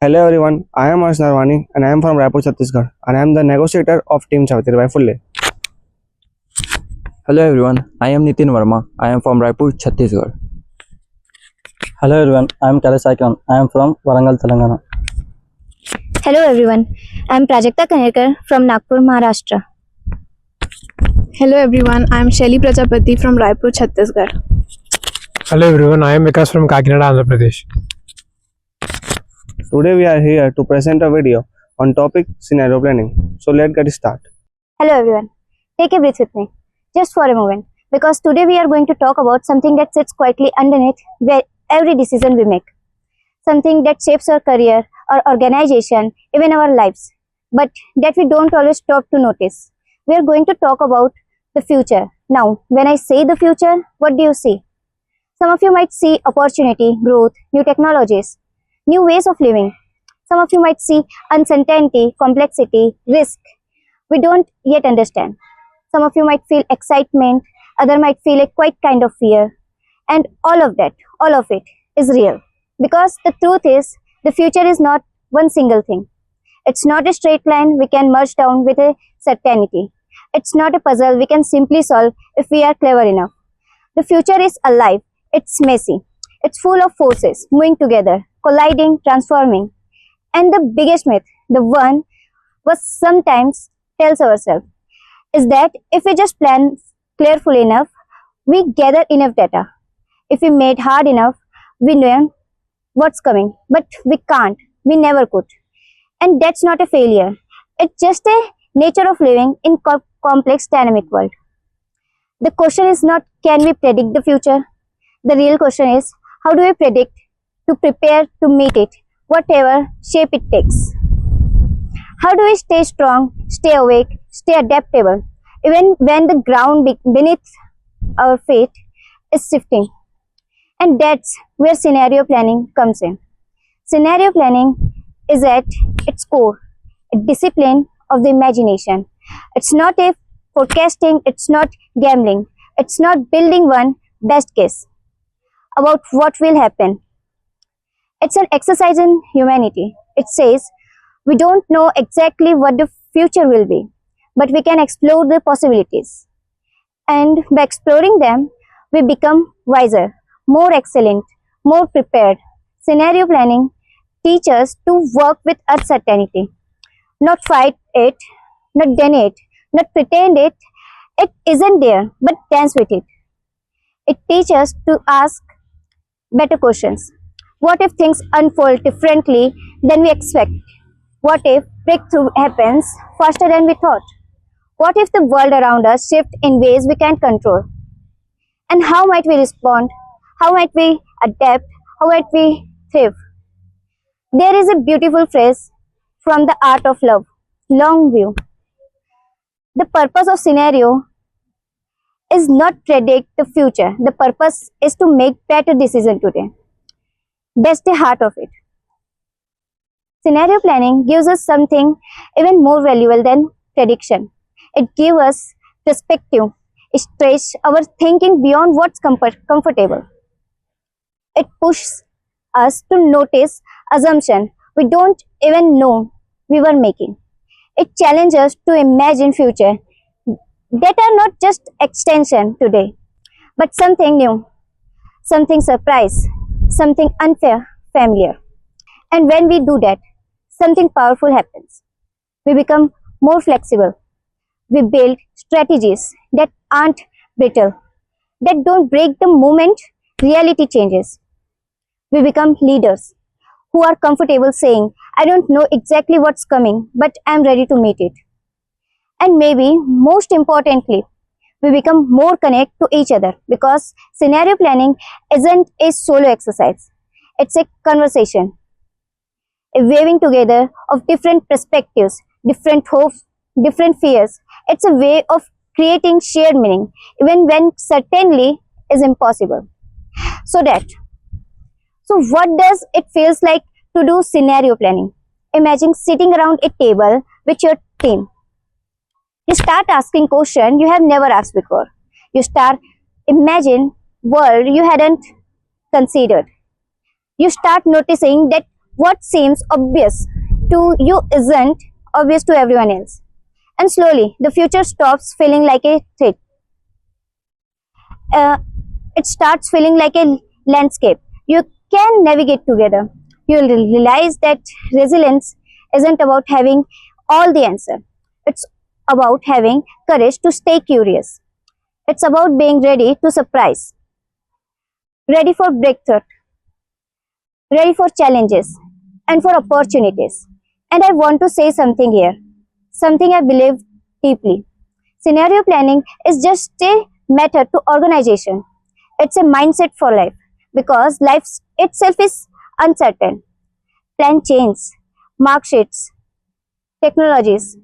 Hello everyone, I am Harsh Narwani and I am from Raipur, Chhattisgarh and I am the negotiator of team Savitribai Phule. Hello everyone, I am Nitin Verma. I am from Raipur, Chhattisgarh. Hello everyone, I am Kailash Aikon. I am from Warangal, Telangana. Hello everyone, I am Prajakta Kanerkar from Nagpur, Maharashtra. Hello everyone, I am Shelly Prajapati from Raipur, Chhattisgarh. Hello everyone, I am Vikas from Kakinada, Andhra Pradesh. Today we are here to present a video on topic scenario planning. So let's get started. Hello everyone, take a breath with me, just for a moment, because today we are going to talk about something that sits quietly underneath where every decision we make. Something that shapes our career, our organization, even our lives, but that we don't always stop to notice. We are going to talk about the future. Now, when I say the future, what do you see? Some of you might see opportunity, growth, new technologies, new ways of living. Some of you might see uncertainty, complexity, risk we don't yet understand. Some of you might feel excitement, others might feel a quiet kind of fear. And all of it is real. Because the truth is, the future is not one single thing. It's not a straight line we can merge down with a certainty. It's not a puzzle we can simply solve if we are clever enough. The future is alive. It's messy. It's full of forces moving together, colliding, transforming. And the biggest myth, the one we sometimes tells ourselves, is that if we just plan carefully enough, we gather enough data. If we made hard enough, we know what's coming. But we can't. We never could. And that's not a failure. It's just a nature of living in complex dynamic world. The question is not can we predict the future? The real question is how do we predict to prepare to meet it, whatever shape it takes. How do we stay strong, stay awake, stay adaptable, even when the ground beneath our feet is shifting? And that's where scenario planning comes in. Scenario planning is at its core a discipline of the imagination. It's not a forecasting, it's not gambling, it's not building one best case about what will happen. It's an exercise in humanity. It says we don't know exactly what the future will be, but we can explore the possibilities. And by exploring them, we become wiser, more excellent, more prepared. Scenario planning teaches us to work with uncertainty, not fight it, not deny it, not pretend it isn't there, but dance with it. It teaches us to ask better questions. What if things unfold differently than we expect? What if breakthrough happens faster than we thought? What if the world around us shifts in ways we can't control? And how might we respond? How might we adapt? How might we thrive? There is a beautiful phrase from the art of love, long view. The purpose of scenario is not predict the future. The purpose is to make better decisions today. That's the heart of it. Scenario planning gives us something even more valuable than prediction. It gives us perspective. It stretches our thinking beyond what's comfortable. It pushes us to notice assumptions we don't even know we were making. It challenges us to imagine future that are not just extension today, but something new, something surprise, something unfamiliar. And when we do that, something powerful happens. We become more flexible. We build strategies that aren't brittle, that don't break the moment reality changes. We become leaders who are comfortable saying, I don't know exactly what's coming, but I'm ready to meet it. And maybe most importantly, we become more connected to each other because scenario planning isn't a solo exercise. It's a conversation, a weaving together of different perspectives, different hopes, different fears. It's a way of creating shared meaning, even when certainly is impossible. So what does it feels like to do scenario planning? Imagine sitting around a table with your team. You start asking questions you have never asked before. You start imagine world you hadn't considered. You start noticing that What seems obvious to you isn't obvious to everyone else. And slowly, the future stops feeling like a threat. Uh, it starts feeling like a landscape you can navigate together. You'll realize that resilience isn't about having all the answer. It's about having courage to stay curious. It's about being ready to surprise, ready for breakthrough, ready for challenges, and for opportunities. And I want to say something here, something I believe deeply. Scenario planning is just a method to organization. It's a mindset for life because life itself is uncertain. Plan change, mark sheets, technologies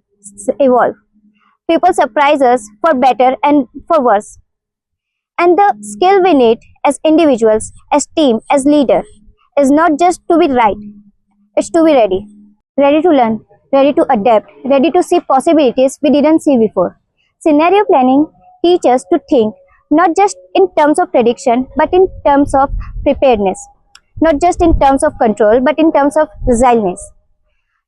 evolve. People surprise us for better and for worse. And the skill we need as individuals, as team, as leader is not just to be right, it's to be ready. Ready to learn, ready to adapt, ready to see possibilities we didn't see before. Scenario planning teaches us to think not just in terms of prediction but in terms of preparedness. Not just in terms of control but in terms of resilience.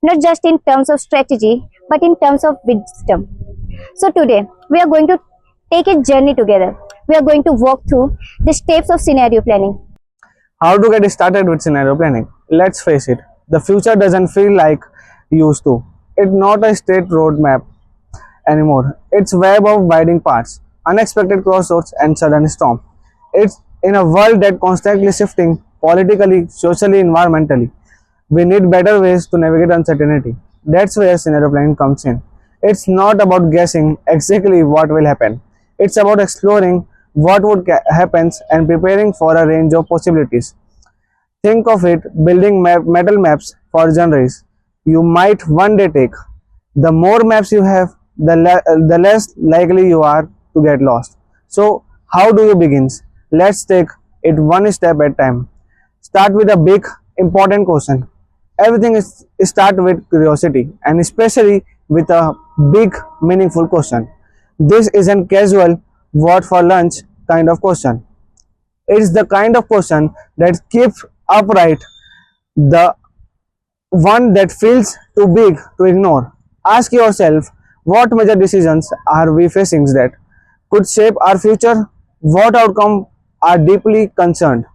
Not just in terms of strategy but in terms of wisdom. So today we are going to take a journey together. We are going to walk through the steps of scenario planning. How to get started with scenario planning? Let's face it, the future doesn't feel like used to. It's not a straight roadmap anymore. It's web of winding paths, unexpected crossroads, and sudden storm. It's in a world that constantly shifting politically, socially, environmentally. We need better ways to navigate uncertainty. That's where scenario planning comes in. It's not about guessing exactly what will happen. It's about exploring what would happen and preparing for a range of possibilities. Think of it building metal maps for journeys you might one day take. The more maps you have, the less likely you are to get lost. So, how do you begin? Let's take it one step at a time. Start with a big, important question. Everything is start with curiosity, and especially with a big, meaningful question. This isn't casual what for lunch kind of question. It's the kind of question that keeps upright, the one that feels too big to ignore. Ask yourself, what major decisions are we facing that could shape our future? What outcome are deeply concerned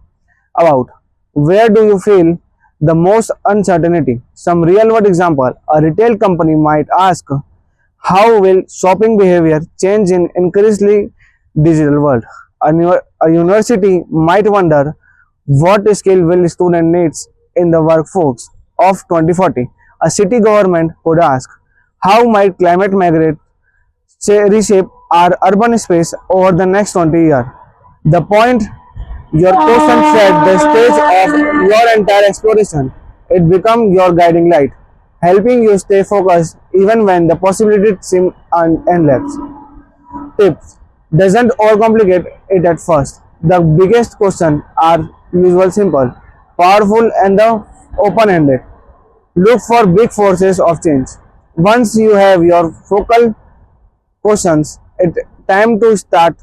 about? Where do you feel the most uncertainty? Some real world example, a retail company might ask, how will shopping behavior change in increasingly digital world? A university might wonder, what skill will student needs in the workforce of 2040? A city government could ask, how might climate migrate reshape our urban space over the next 20 years? The point, your question set the stage of your entire exploration. It becomes your guiding light, helping you stay focused even when the possibilities seem endless. Tips: doesn't overcomplicate it at first. The biggest questions are usually simple, powerful, and the open-ended. Look for big forces of change. Once you have your focal questions, it's time to start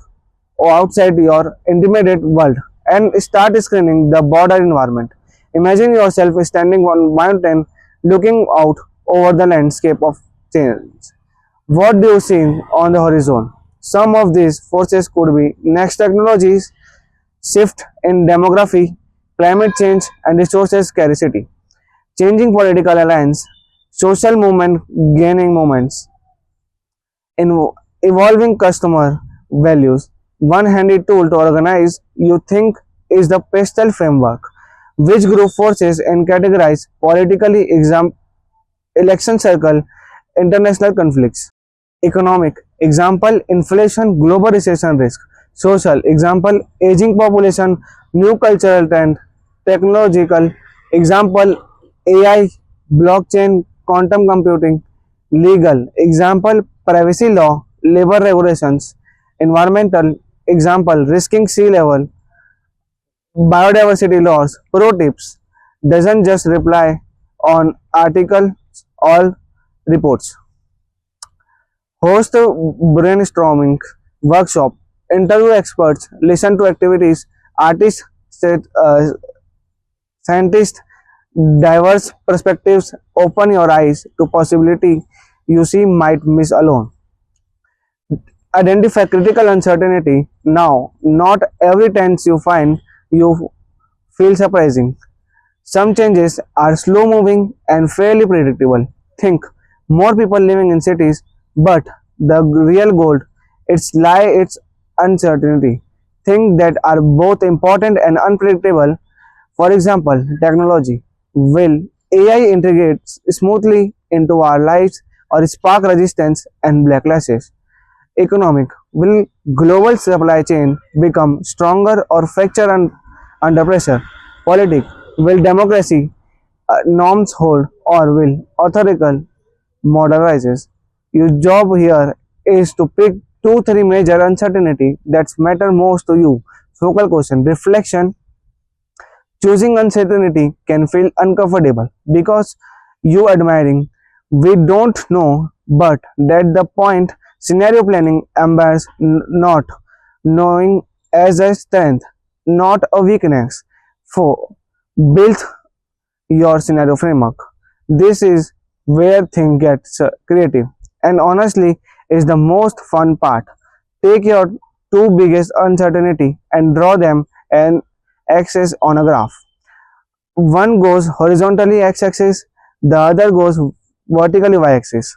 outside your intimidated world and start screening the broader environment. Imagine yourself standing on a mountain looking out over the landscape of change. What do you see on the horizon? Some of these forces could be next technologies, shift in demography, climate change, and resources scarcity, changing political alliance, social movement gaining moments, in evolving customer values. One handy tool to organize you think is the pastel framework, which group forces and categorize politically election circle, international conflicts. Economic example, inflation, global recession risk. Social example, aging population, new cultural trend. Technological example, AI, blockchain, quantum computing. Legal example, privacy law, labor regulations. Environmental example, risking sea level, biodiversity laws. Pro tips, doesn't just reply on articles or reports. Host a brainstorming workshop, interview experts, listen to activities, artists, scientists, Diverse perspectives open your eyes to possibility you see might miss alone. Identify critical uncertainty now. Not every tense you find you feel surprising. Some changes are slow moving and fairly predictable. Think more people living in cities, but the real gold its uncertainty. Things that are both important and unpredictable. For example, technology. Will AI integrate smoothly into our lives or spark resistance and backlashes? Economic. Will global supply chain become stronger or fracture under pressure? Politics. Will democracy norms hold or will authorical modernizes? Your job here is to pick 2 3 major uncertainty that matter most to you. Focal question. Reflection. Choosing uncertainty can feel uncomfortable because you admiring we don't know, but that the point scenario planning embeds not knowing as a strength, not a weakness. For build your scenario framework. This is where things get creative, and honestly, is the most fun part. Take your two biggest uncertainty and draw them and axis on a graph. One goes horizontally x-axis, the other goes vertically y-axis.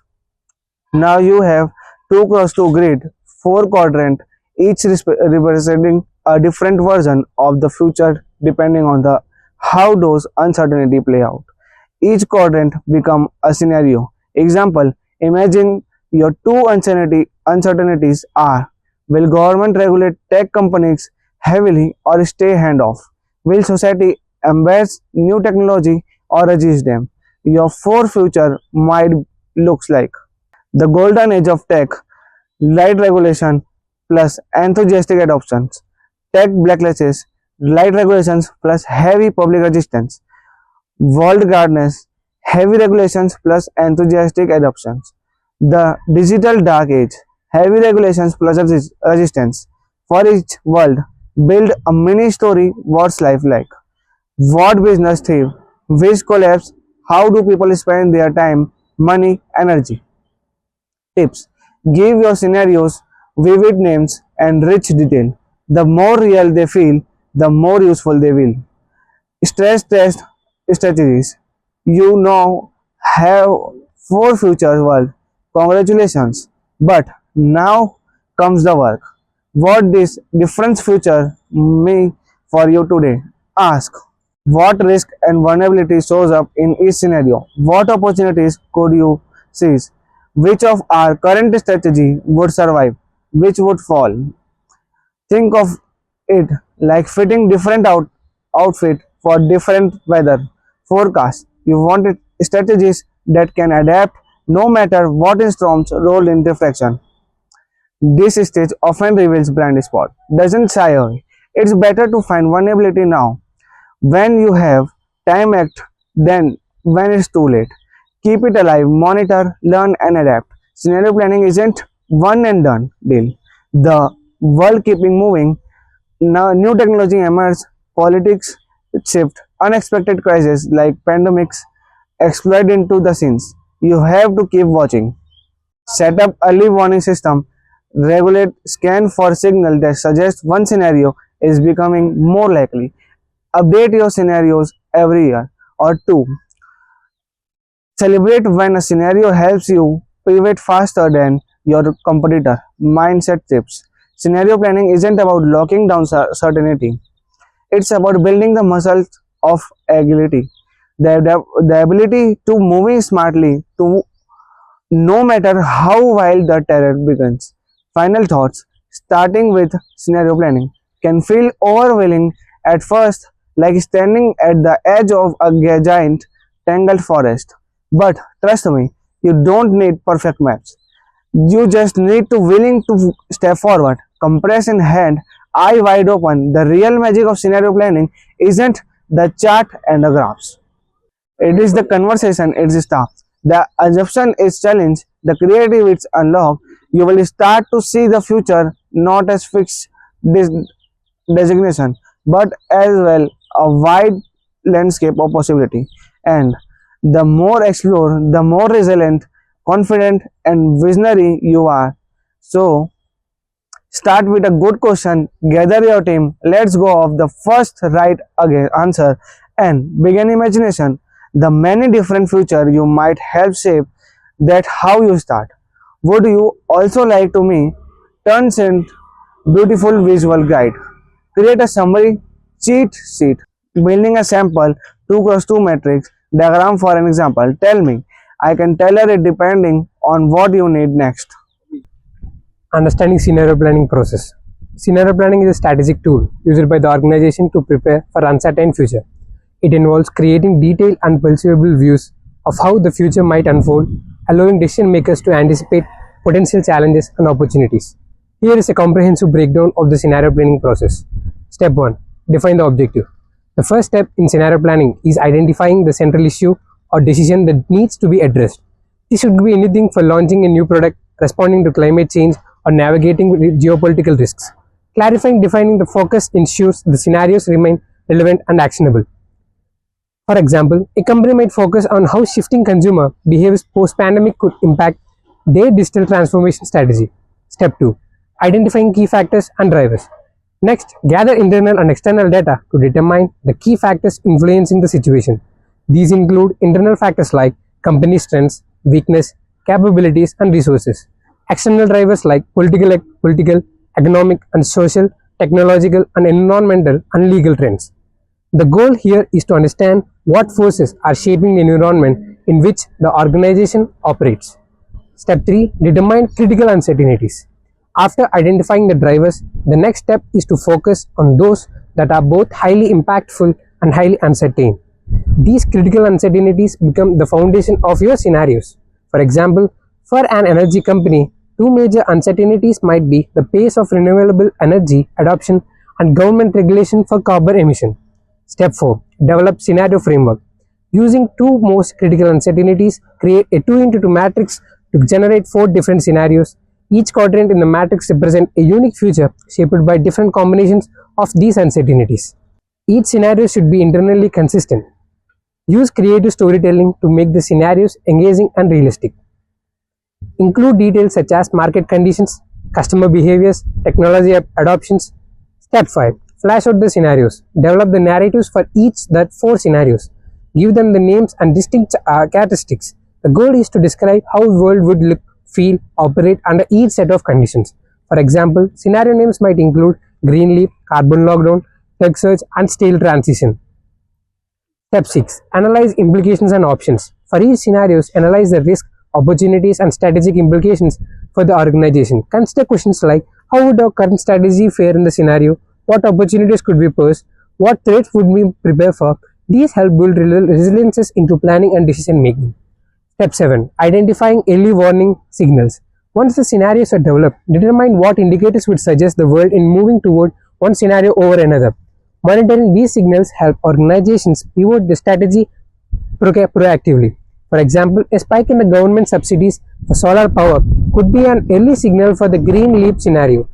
Now you have 2 cross 2 grid, 4 quadrant, each representing a different version of the future depending on the how those uncertainty play out. Each quadrant become a scenario. Example, imagine your two uncertainties are: will government regulate tech companies heavily or stay hands-off? Will society embrace new technology or resist them? Your four future might looks like the golden age of tech, light regulation plus enthusiastic adoptions, tech blacklists, light regulations plus heavy public resistance, world gardens, heavy regulations plus enthusiastic adoptions, the digital dark age, heavy regulations plus resistance. For each world, build a mini story. What's life like? What business thrive? Which collapse? How do people spend their time, money, energy? Tips: give your scenarios vivid names and rich detail. The more real they feel, the more useful they will. Stress test strategies. You now have four future world. Congratulations. But now comes the work. What this different future mean for you today? Ask. What risk and vulnerability shows up in each scenario? What opportunities could you seize? Which of our current strategy would survive? Which would fall? Think of it like fitting different outfit for different weather forecasts. You wanted strategies that can adapt no matter what storms roll in reflection. This stage often reveals blind spot. Doesn't shy away. It's better to find vulnerability now when you have time act than when it's too late. Keep it alive, monitor, learn and adapt. Scenario planning isn't one and done deal. The world keeping moving. Now new technology emerge, politics shift, unexpected crises like pandemics exploit into the scenes. You have to keep watching. Set up early warning system, regulate scan for signal that suggest one scenario is becoming more likely. Update your scenarios every year or two. Celebrate when a scenario helps you pivot faster than your competitor. Mindset tips. Scenario planning isn't about locking down certainty. It's about building the muscles of agility, the ability to moving smartly to no matter how wild the terror begins. Final thoughts. Starting with scenario planning can feel overwhelming at first, like standing at the edge of a giant tangled forest. But trust me, you don't need perfect maps. You just need to willing to step forward, compress in hand, eye wide open. The real magic of scenario planning isn't the chart and the graphs. It is the conversation, it is stuff. The assumption is challenged, the creativity is unlocked. You will start to see the future not as fixed designation, but as well a wide landscape of possibility. And the more explore, the more resilient, confident, and visionary you are. So, start with a good question, gather your team, let's go of the first right answer, and begin imagination. The many different future you might help shape that how you start. Would you also like to me turns in beautiful visual guide? Create a summary cheat sheet, building a sample 2x2 matrix diagram for an example. Tell me, I can tailor it depending on what you need next. Understanding scenario planning process. Scenario planning is a strategic tool used by the organization to prepare for uncertain future. It involves creating detailed and perceivable views of how the future might unfold, allowing decision makers to anticipate potential challenges and opportunities. Here is a comprehensive breakdown of the scenario planning process. Step 1. Define the objective. The first step in scenario planning is identifying the central issue or decision that needs to be addressed. This should be anything for launching a new product, responding to climate change, or navigating geopolitical risks. Clarifying defining the focus ensures the scenarios remain relevant and actionable. For example, a company might focus on how shifting consumer behaviors post-pandemic could impact their digital transformation strategy. Step 2. Identifying key factors and drivers. Next, gather internal and external data to determine the key factors influencing the situation. These include internal factors like company strengths, weakness, capabilities, and resources. External drivers like political, economic, and social, technological, and environmental and legal trends. The goal here is to understand what forces are shaping the environment in which the organization operates. Step 3. Determine critical uncertainties. After identifying the drivers, the next step is to focus on those that are both highly impactful and highly uncertain. These critical uncertainties become the foundation of your scenarios. For example, for an energy company, two major uncertainties might be the pace of renewable energy adoption and government regulation for carbon emission. Step 4. Develop scenario framework. Using two most critical uncertainties, create a 2x2 matrix to generate 4 different scenarios. Each quadrant in the matrix represents a unique future shaped by different combinations of these uncertainties. Each scenario should be internally consistent. Use creative storytelling to make the scenarios engaging and realistic. Include details such as market conditions, customer behaviors, technology adoptions. Step 5. Flash out the scenarios. Develop the narratives for each that 4 scenarios. Give them the names and distinct characteristics. The goal is to describe how the world would look, feel, operate under each set of conditions. For example, scenario names might include green leap, carbon lockdown, tech surge, and steel transition. Step 6. Analyze implications and options. For each scenario, analyze the risk, opportunities, and strategic implications for the organization. Consider questions like how would our current strategy fare in the scenario, what opportunities could we pursue, what threats would we prepare for. These help build resiliences into planning and decision making. Step 7. Identifying early warning signals. Once the scenarios are developed, determine what indicators would suggest the world in moving toward one scenario over another. Monitoring these signals help organizations pivot the strategy proactively. For example, a spike in the government subsidies for solar power could be an early signal for the green leap scenario.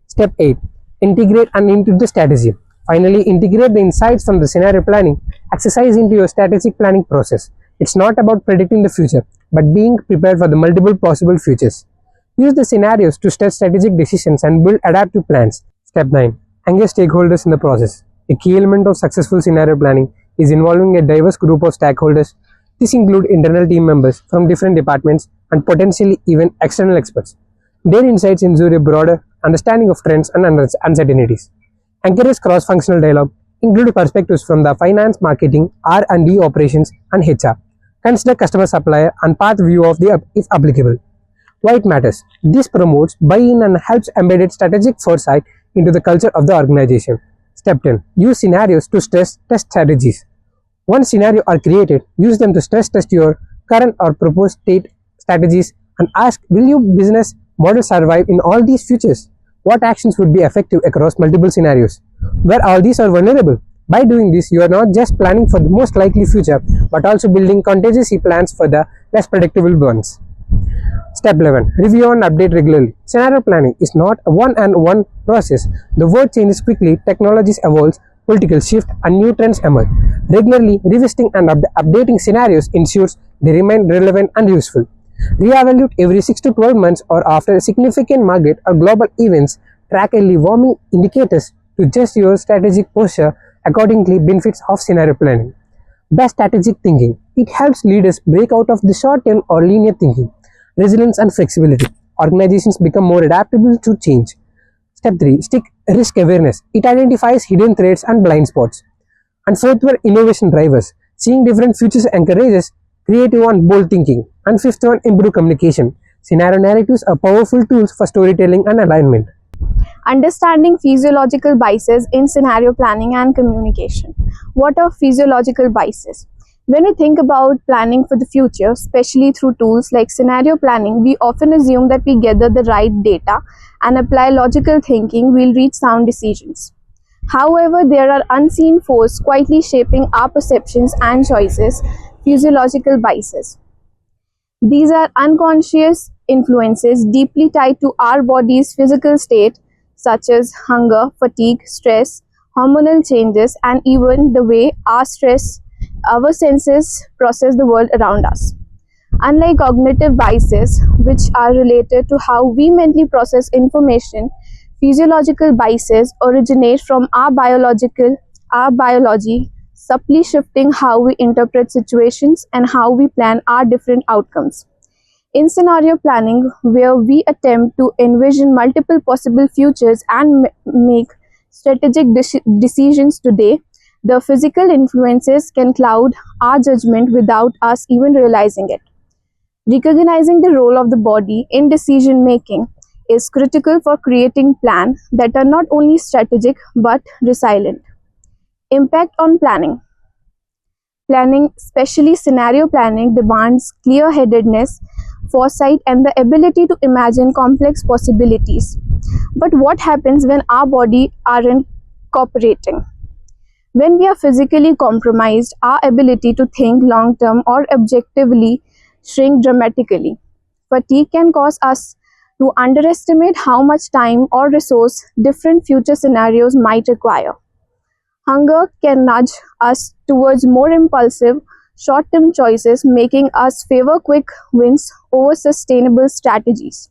Step 8. Integrate and into the strategy. Finally, integrate the insights from the scenario planning exercise into your strategic planning process. It's not about predicting the future, but being prepared for the multiple possible futures. Use the scenarios to set strategic decisions and build adaptive plans. Step 9. Engage stakeholders in the process. A key element of successful scenario planning is involving a diverse group of stakeholders. This includes internal team members from different departments and potentially even external experts. Their insights ensure a broader understanding of trends and uncertainties. Encourage cross-functional dialogue. Include perspectives from the finance, marketing, R&D operations, and HR. Consider customer, supplier, and path view of the if applicable. Why it matters? This promotes buy-in and helps embed strategic foresight into the culture of the organization. Step 10. Use scenarios to stress test strategies. Once scenarios are created, use them to stress test your current or proposed state strategies and ask, will your business model survive in all these futures? What actions would be effective across multiple scenarios? Where all these are vulnerable? By doing this, you are not just planning for the most likely future, but also building contingency plans for the less predictable ones. Step 11. Review and update regularly. Scenario planning is not a one-and-one process. The world changes quickly, technologies evolve, political shift, and new trends emerge. Regularly revisiting and updating scenarios ensures they remain relevant and useful. Reevaluate every 6 to 12 months or after significant market or global events. Track early warming indicators to adjust your strategic posture accordingly. Benefits of scenario planning. Best strategic thinking. It helps leaders break out of the short-term or linear thinking. Resilience and flexibility. Organizations become more adaptable to change. Step 3. Stick risk awareness. It identifies hidden threats and blind spots. And fourth one, innovation drivers. Seeing different futures encourages creative and bold thinking. And fifth one, improved communication. Scenario narratives are powerful tools for storytelling and alignment. Understanding physiological biases in scenario planning and communication. What are physiological biases? When we think about planning for the future, especially through tools like scenario planning, we often assume that we gather the right data and apply logical thinking, we'll reach sound decisions. However, there are unseen forces quietly shaping our perceptions and choices, physiological biases. These are unconscious influences deeply tied to our body's physical state, such as hunger, fatigue, stress, hormonal changes, and even the way our senses process the world around us. Unlike cognitive biases, which are related to how we mentally process information, physiological biases originate from our biology, subtly shifting how we interpret situations and how we plan our different outcomes. In scenario planning, where we attempt to envision multiple possible futures and make strategic decisions today, the physical influences can cloud our judgment without us even realizing it. Recognizing the role of the body in decision making is critical for creating plans that are not only strategic but resilient. Impact on planning. Planning, especially scenario planning, demands clear-headedness, foresight, and the ability to imagine complex possibilities. But what happens when our body aren't cooperating? When we are physically compromised, our ability to think long-term or objectively shrink dramatically. Fatigue can cause us to underestimate how much time or resource different future scenarios might require. Hunger can nudge us towards more impulsive, short-term choices, making us favor quick wins over sustainable strategies.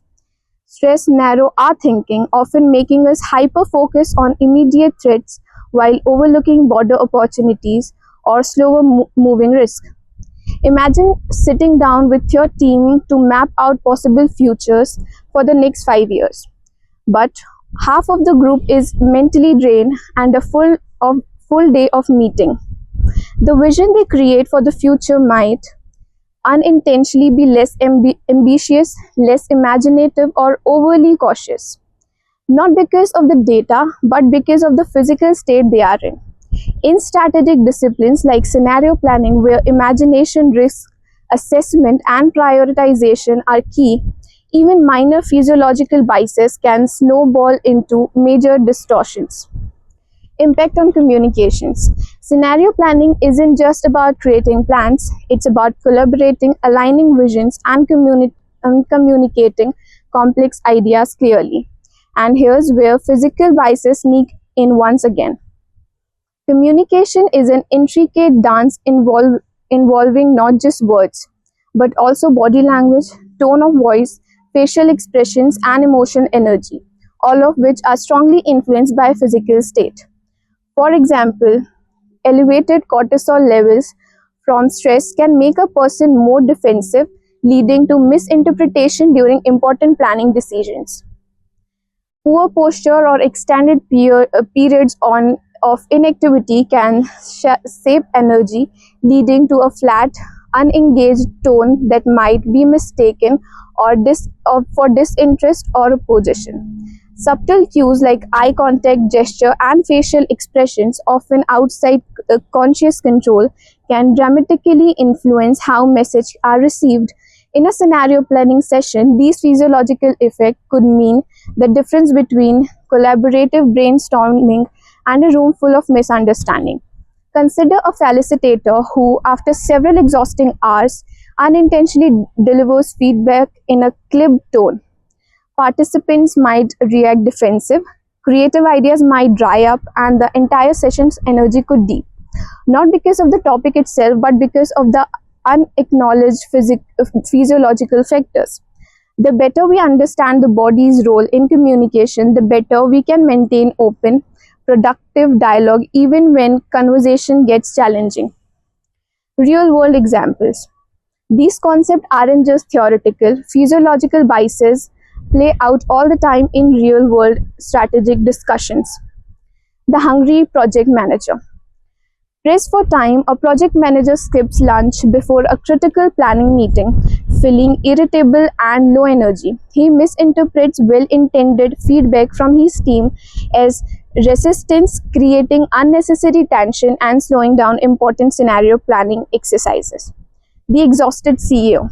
Stress narrows our thinking, often making us hyper-focus on immediate threats while overlooking broader opportunities or slower-moving risk. Imagine sitting down with your team to map out possible futures for the next 5 years. But half of the group is mentally drained and a full day of meeting. The vision they create for the future might unintentionally be less ambitious, less imaginative, or overly cautious. Not because of the data, but because of the physical state they are in. In strategic disciplines like scenario planning, where imagination, risk assessment, and prioritization are key, even minor physiological biases can snowball into major distortions. Impact on communications. Scenario planning isn't just about creating plans, it's about collaborating, aligning visions, and communicating complex ideas clearly. And here's where physical biases sneak in once again. Communication is an intricate dance involving not just words, but also body language, tone of voice, facial expressions, and emotion energy, all of which are strongly influenced by physical state. For example, elevated cortisol levels from stress can make a person more defensive, leading to misinterpretation during important planning decisions. Poor posture or extended periods of inactivity can sap energy, leading to a flat, unengaged tone that might be mistaken for disinterest or opposition. Subtle cues like eye contact, gesture, and facial expressions, often outside conscious control, can dramatically influence how messages are received. In a scenario planning session, these physiological effects could mean the difference between collaborative brainstorming and a room full of misunderstanding. Consider a facilitator who, after several exhausting hours, unintentionally delivers feedback in a clipped tone. Participants might react defensive, Creative ideas might dry up and the entire session's energy could dip. Not because of the topic itself, but because of the unacknowledged physiological factors. The better we understand the body's role in communication, the better we can maintain open, productive dialogue even when conversation gets challenging. Real world examples. These concepts aren't just theoretical, physiological biases play out all the time in real world strategic discussions. The hungry project manager. Pressed for time, a project manager skips lunch before a critical planning meeting, feeling irritable and low energy. He misinterprets well intended feedback from his team as resistance, creating unnecessary tension and slowing down important scenario planning exercises. The exhausted CEO.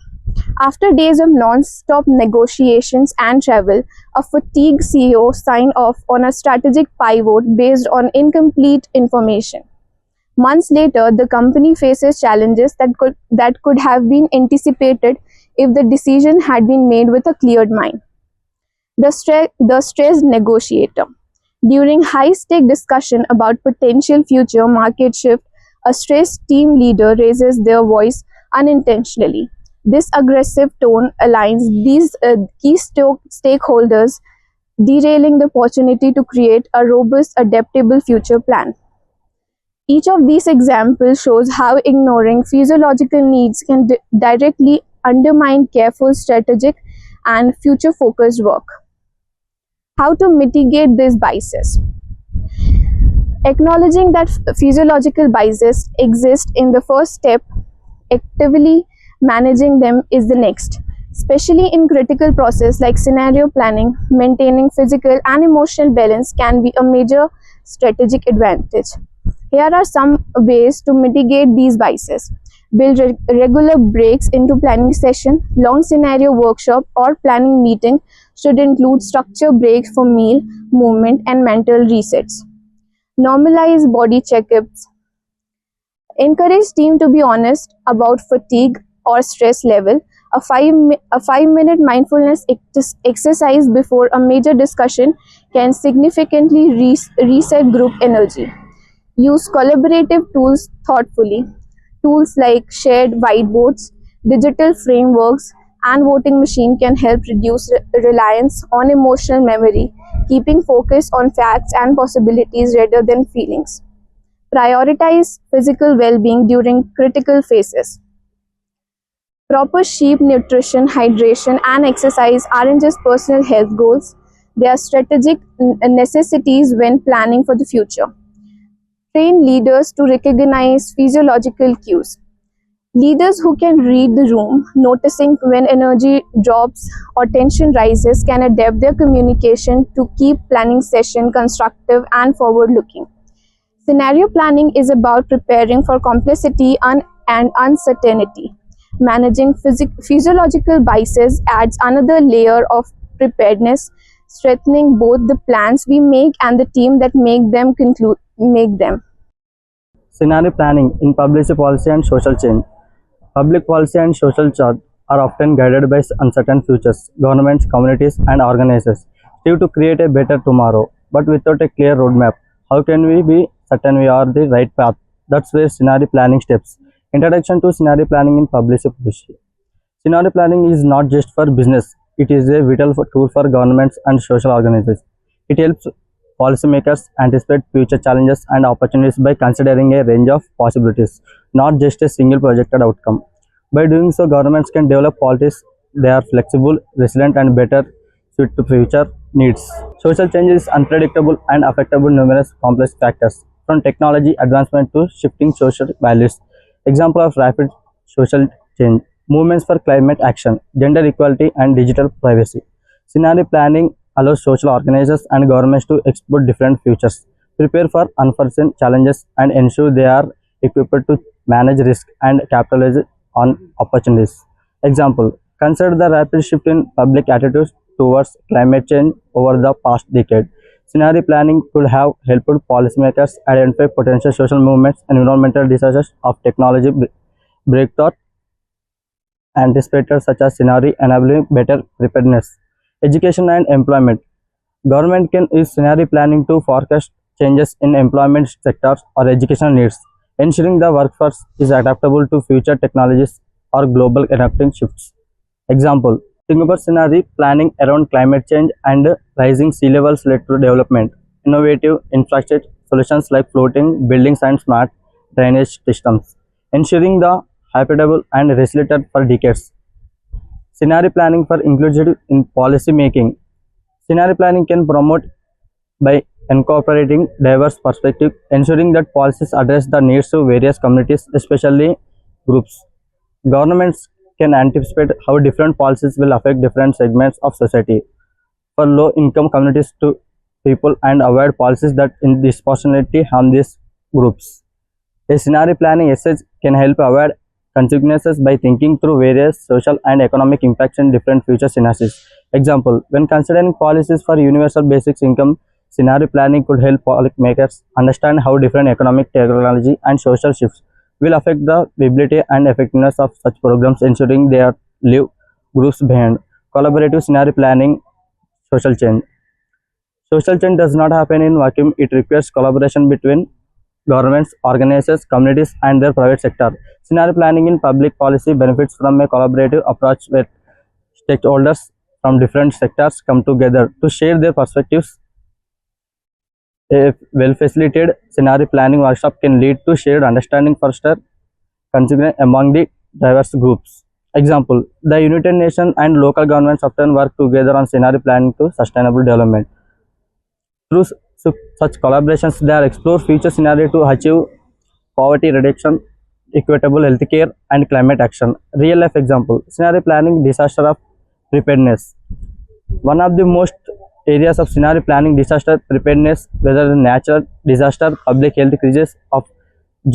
After days of non-stop negotiations and travel, a fatigued CEO signed off on a strategic pivot based on incomplete information. Months later, the company faces challenges that could have been anticipated if the decision had been made with a cleared mind. The stressed negotiator. During high-stake discussion about potential future market shift, a stressed team leader raises their voice unintentionally. This aggressive tone aligns these key stakeholders, derailing the opportunity to create a robust, adaptable future plan. Each of these examples shows how ignoring physiological needs can directly undermine careful, strategic, and future focused work. How to mitigate these biases? Acknowledging that physiological biases exist in the first step, actively managing them is the next. Especially in critical process like scenario planning, maintaining physical and emotional balance can be a major strategic advantage. Here are some ways to mitigate these biases. Build regular breaks into planning session. Long scenario workshop or planning meeting should include structured breaks for meal, movement, and mental resets. Normalize body checkups. Encourage team to be honest about fatigue or stress level. A 5-minute mindfulness exercise before a major discussion can significantly reset group energy. Use collaborative tools thoughtfully. Tools like shared whiteboards, digital frameworks, and voting machine can help reduce reliance on emotional memory, keeping focus on facts and possibilities rather than feelings. Prioritize physical well-being during critical phases. Proper sleep, nutrition, hydration, and exercise aren't just personal health goals, they are strategic necessities when planning for the future. Train leaders to recognize physiological cues. Leaders who can read the room, noticing when energy drops or tension rises, can adapt their communication to keep planning session constructive and forward-looking. Scenario planning is about preparing for complexity and uncertainty. Managing physiological biases adds another layer of preparedness, strengthening both the plans we make and the team that make them. Scenario planning in public policy and social change. Public policy and social change are often guided by uncertain futures. Governments, communities, and organizations strive to create a better tomorrow, but without a clear roadmap. How can we be certain we are the right path? That's where scenario planning steps. Introduction to scenario planning in public policy. Scenario planning is not just for business, it is a vital tool for governments and social organizations. It helps policymakers anticipate future challenges and opportunities by considering a range of possibilities, not just a single projected outcome. By doing so, governments can develop policies that are flexible, resilient, and better suited to future needs. Social change is unpredictable and affectable numerous complex factors, from technology advancement to shifting social values. Example of rapid social change: movements for climate action, gender equality, and digital privacy. Scenario planning allows social organizers and governments to explore different futures, prepare for unforeseen challenges, and ensure they are equipped to manage risk and capitalize on opportunities. Example: consider the rapid shift in public attitudes towards climate change over the past decade. Scenario planning could have helped policymakers identify potential social movements and environmental disasters of technology breakthrough anticipated such as scenario enabling better preparedness. Education and employment. Government can use scenario planning to forecast changes in employment sectors or educational needs, ensuring the workforce is adaptable to future technologies or global economic shifts. Example: Singapore scenario planning around climate change and rising sea levels led to development. Innovative infrastructure solutions like floating buildings and smart drainage systems, ensuring the habitable and resilient for decades. Scenario planning for inclusion in policy making. Scenario planning can promote by incorporating diverse perspectives, ensuring that policies address the needs of various communities, especially groups. Governments can anticipate how different policies will affect different segments of society. For low-income communities to people and avoid policies that disproportionately harm these groups. A scenario planning essay can help avoid consequences by thinking through various social and economic impacts in different future scenarios. Example: when considering policies for universal basic income, scenario planning could help policymakers understand how different economic, technology, and social shifts will affect the viability and effectiveness of such programs, ensuring they are leave groups behind. Collaborative scenario planning, social change. Social change does not happen in vacuum. It requires collaboration between governments, organizations, communities, and their private sector. Scenario planning in public policy benefits from a collaborative approach where stakeholders from different sectors come together to share their perspectives. A well-facilitated scenario planning workshop can lead to shared understanding, foster consideration among the diverse groups. Example: the United Nations and local governments often work together on scenario planning to sustainable development. Through such collaborations, they are explore future scenarios to achieve poverty reduction, equitable healthcare, and climate action. Real life example: scenario planning, disaster of preparedness. One of the most areas of scenario planning, disaster preparedness, whether natural disaster, public health crisis, of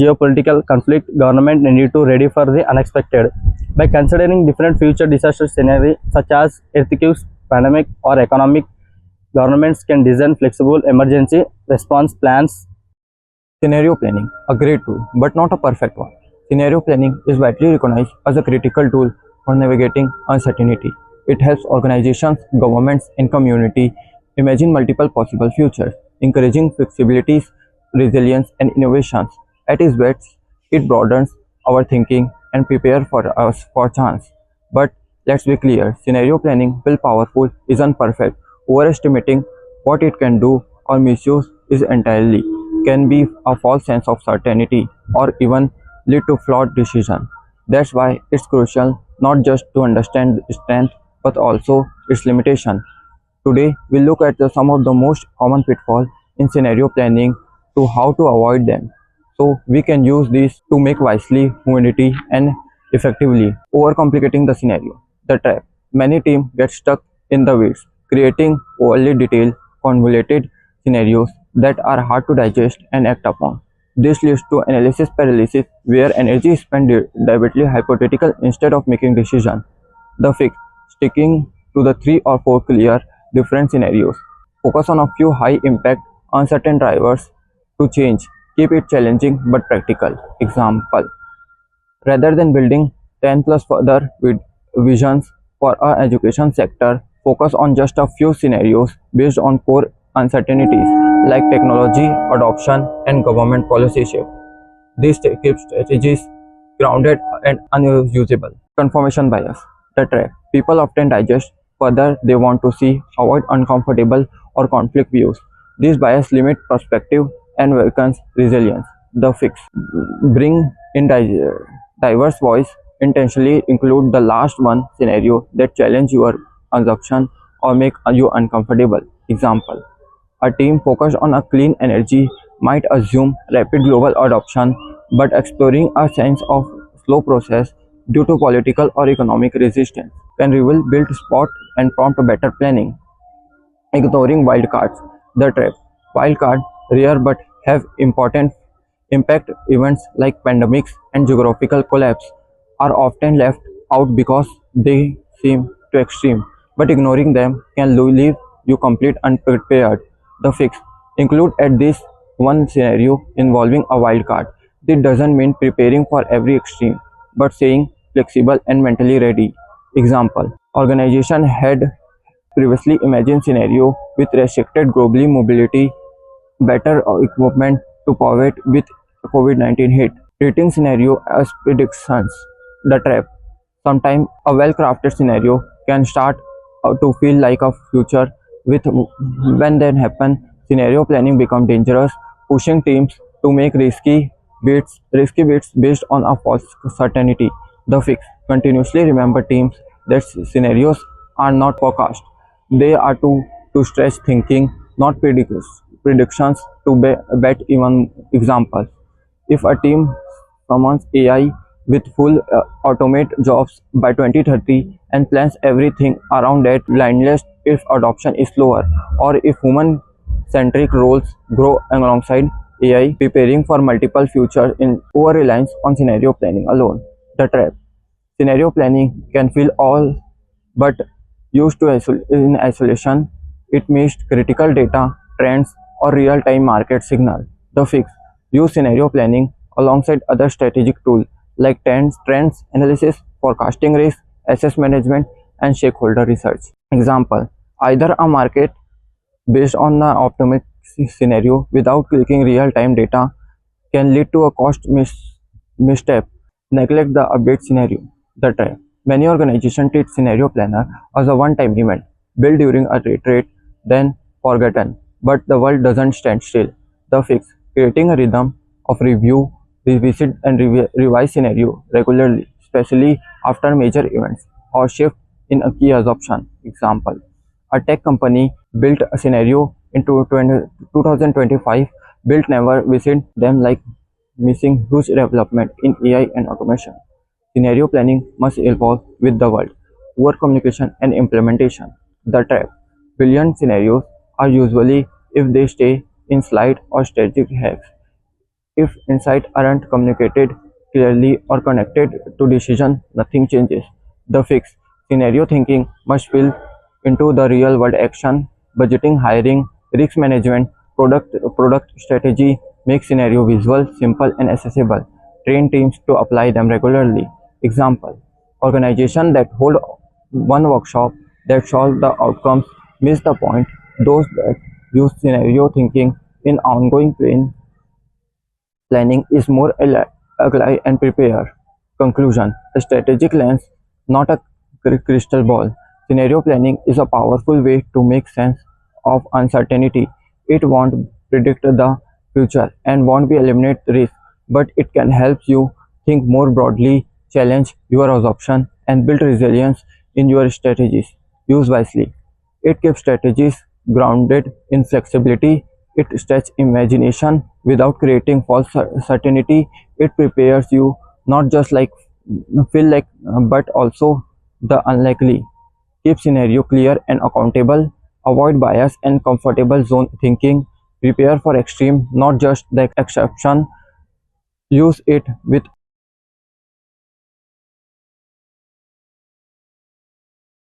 geopolitical conflict, government need to ready for the unexpected. By considering different future disaster scenarios such as earthquakes, pandemic, or economic, governments can design flexible emergency response plans. Scenario planning, a great tool, but not a perfect one. Scenario planning is widely recognized as a critical tool for navigating uncertainty. It helps organizations, governments, and community imagine multiple possible futures, encouraging flexibilities, resilience, and innovations. At its best, it broadens our thinking and prepare for us for chance. But let's be clear, scenario planning, while powerful, is imperfect. Overestimating what it can do or misuse is entirely can be a false sense of certainty or even lead to flawed decision. That's why it's crucial not just to understand its strength but also its limitation. Today, we look at some of the most common pitfalls in scenario planning to how to avoid them. So we can use these to make wisely, humanity, and effectively. Overcomplicating the scenario. The trap. Many teams get stuck in the weeds, creating overly detailed, convoluted scenarios that are hard to digest and act upon. This leads to analysis paralysis, where energy is spent deliberately hypothetical instead of making decisions. The fix: sticking to the 3 or 4 clear, different scenarios. Focus on a few high impact, uncertain drivers to change. Keep it challenging but practical. Example: rather than building 10 plus further visions for our education sector, focus on just a few scenarios based on core uncertainties like technology adoption and government policy shift. These keep strategies grounded and unusable. Confirmation bias. The trap. People often digest further they want to see, avoid uncomfortable or conflict views. These bias limit perspective and weakens resilience. The fix. Bring in diverse voice. Intentionally include the last one scenario that challenge your assumption or make you uncomfortable. Example: a team focused on a clean energy might assume rapid global adoption, but exploring a sense of slow process due to political or economic resistance can reveal build spot and prompt better planning. Ignoring wildcards. The trap. Wildcards, rare but have important impact events like pandemics and geographical collapse, are often left out because they seem too extreme, but ignoring them can leave you complete unprepared. The fix: include at least one scenario involving a wildcard. This doesn't mean preparing for every extreme, but saying flexible and mentally ready. Example: organization had previously imagined scenario with restricted global mobility, better equipment to pivot with COVID-19 hit, treating scenario as predictions. The trap. Sometimes a well-crafted scenario can start to feel like a future with when then happen scenario planning become dangerous, pushing teams to make risky bets based on a false certainty. The fix. Continuously remember teams that scenarios are not forecast. They are to stretch thinking, not predictions to bet even examples. If a team summons AI with full automate jobs by 2030 and plans everything around that blindless if adoption is slower or if human centric roles grow alongside AI, preparing for multiple futures in over reliance on scenario planning alone. The trap. Scenario planning can feel all but used to in isolation, it missed critical data, trends, or real-time market signal. The fix. Use scenario planning alongside other strategic tools like trends analysis, forecasting risk, asset management, and stakeholder research. Example, either a market based on the optimistic scenario without clicking real-time data can lead to a misstep, neglect the update scenario. The trap. Many organizations treat scenario planner as a one-time event, built during a retreat, then forgotten. But the world doesn't stand still. The fix. Creating a rhythm of review, revisit and revise scenario regularly, especially after major events or shift in a key assumption. Example. A tech company built a scenario into 2025, built never visit them like missing huge development in AI and automation. Scenario planning must evolve with the world. Poor communication and implementation. The trap. Brilliant scenarios are usually if they stay in slide or strategic hacks. If insights aren't communicated clearly or connected to decision, nothing changes. The fix. Scenario thinking must spill into the real world action, budgeting, hiring, risk management, product strategy, make scenario visual, simple and accessible. Train teams to apply them regularly. Example, organization that hold one workshop that solve the outcomes miss the point. Those that use scenario thinking in ongoing planning is more agile and prepare. Conclusion. A strategic lens, not a crystal ball. Scenario planning is a powerful way to make sense of uncertainty. It won't predict the future and won't be eliminate risk, but it can help you think more broadly, challenge your assumption, and build resilience in your strategies. Use wisely. It keeps strategies grounded in flexibility. It stretches imagination without creating false certainty. It prepares you not just like feel like but also the unlikely. Keep scenario clear and accountable. Avoid bias and comfortable zone thinking. Prepare for extreme, not just the exception. Use it with